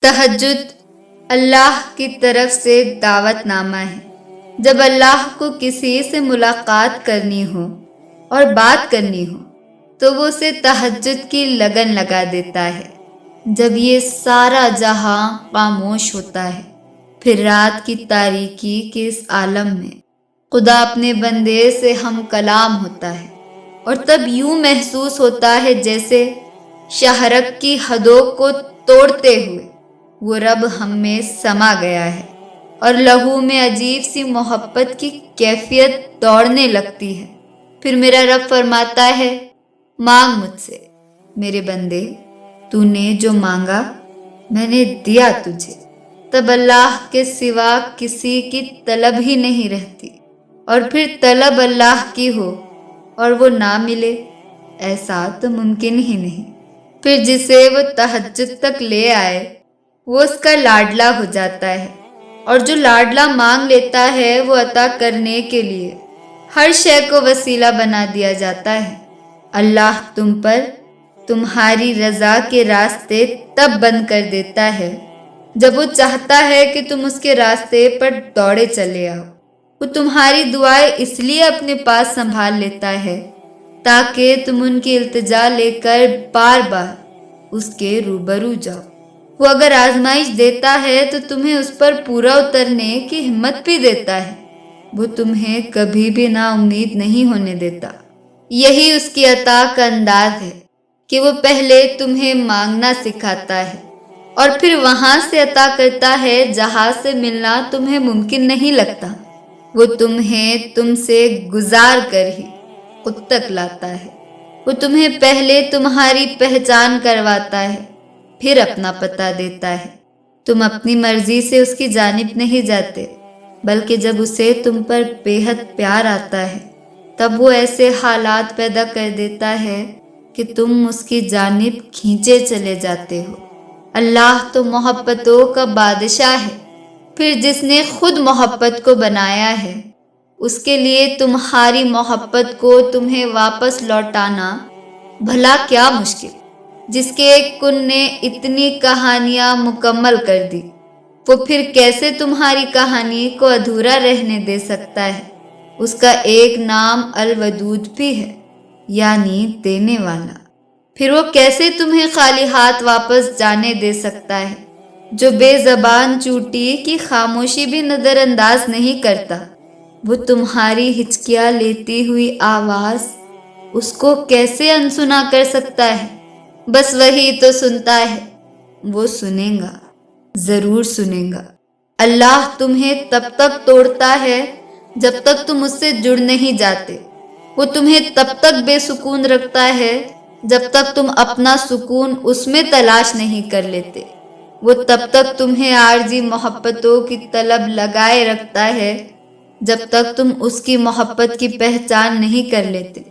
تہجد اللہ کی طرف سے دعوت نامہ ہے۔ جب اللہ کو کسی سے ملاقات کرنی ہو اور بات کرنی ہو تو وہ اسے تہجد کی لگن لگا دیتا ہے۔ جب یہ سارا جہاں خاموش ہوتا ہے، پھر رات کی تاریکی کے اس عالم میں خدا اپنے بندے سے ہم کلام ہوتا ہے، اور تب یوں محسوس ہوتا ہے جیسے شہرک کی حدوں کو توڑتے ہوئے وہ رب ہم میں سما گیا ہے، اور لہو میں عجیب سی محبت کی کیفیت دوڑنے لگتی ہے۔ پھر میرا رب فرماتا ہے، مانگ مجھ سے میرے بندے، تو نے جو مانگا میں نے دیا تجھے۔ تب اللہ کے سوا کسی کی طلب ہی نہیں رہتی، اور پھر طلب اللہ کی ہو اور وہ نہ ملے، ایسا تو ممکن ہی نہیں۔ پھر جسے وہ تہجد تک لے آئے وہ اس کا لاڈلا ہو جاتا ہے، اور جو لاڈلا مانگ لیتا ہے وہ عطا کرنے کے لیے ہر شے کو وسیلہ بنا دیا جاتا ہے۔ اللہ تم پر تمہاری رضا کے راستے تب بند کر دیتا ہے جب وہ چاہتا ہے کہ تم اس کے راستے پر دوڑے چلے آؤ۔ وہ تمہاری دعائیں اس لیے اپنے پاس سنبھال لیتا ہے تاکہ تم ان کی التجا لے کر بار بار اس کے روبرو جاؤ۔ وہ اگر آزمائش دیتا ہے تو تمہیں اس پر پورا اترنے کی ہمت بھی دیتا ہے۔ وہ تمہیں کبھی بھی نا امید نہیں ہونے دیتا۔ یہی اس کی عطا کا انداز ہے کہ وہ پہلے تمہیں مانگنا سکھاتا ہے اور پھر وہاں سے عطا کرتا ہے جہاں سے ملنا تمہیں ممکن نہیں لگتا۔ وہ تمہیں تم سے گزار کر ہی خود تک لاتا ہے۔ وہ تمہیں پہلے تمہاری پہچان کرواتا ہے، پھر اپنا پتہ دیتا ہے۔ تم اپنی مرضی سے اس کی جانب نہیں جاتے، بلکہ جب اسے تم پر بے حد پیار آتا ہے تب وہ ایسے حالات پیدا کر دیتا ہے کہ تم اس کی جانب کھینچے چلے جاتے ہو۔ اللہ تو محبتوں کا بادشاہ ہے، پھر جس نے خود محبت کو بنایا ہے اس کے لیے تمہاری محبت کو تمہیں واپس لوٹانا بھلا کیا مشکل۔ جس کے ایک کن نے اتنی کہانیاں مکمل کر دی، وہ پھر کیسے تمہاری کہانی کو ادھورا رہنے دے سکتا ہے۔ اس کا ایک نام الودود بھی ہے، یعنی دینے والا۔ پھر وہ کیسے تمہیں خالی ہاتھ واپس جانے دے سکتا ہے، جو بے زبان چوٹی کی خاموشی بھی نظر انداز نہیں کرتا۔ وہ تمہاری ہچکیاں لیتی ہوئی آواز اس کو کیسے انسنا کر سکتا ہے؟ بس وہی تو سنتا ہے، وہ سنے گا، ضرور سنے گا۔ اللہ تمہیں تب تک توڑتا ہے جب تک تم اس سے جڑ نہیں جاتے۔ وہ تمہیں تب تک بے سکون رکھتا ہے جب تک تم اپنا سکون اس میں تلاش نہیں کر لیتے۔ وہ تب تک تمہیں عارضی محبتوں کی طلب لگائے رکھتا ہے جب تک تم اس کی محبت کی پہچان نہیں کر لیتے۔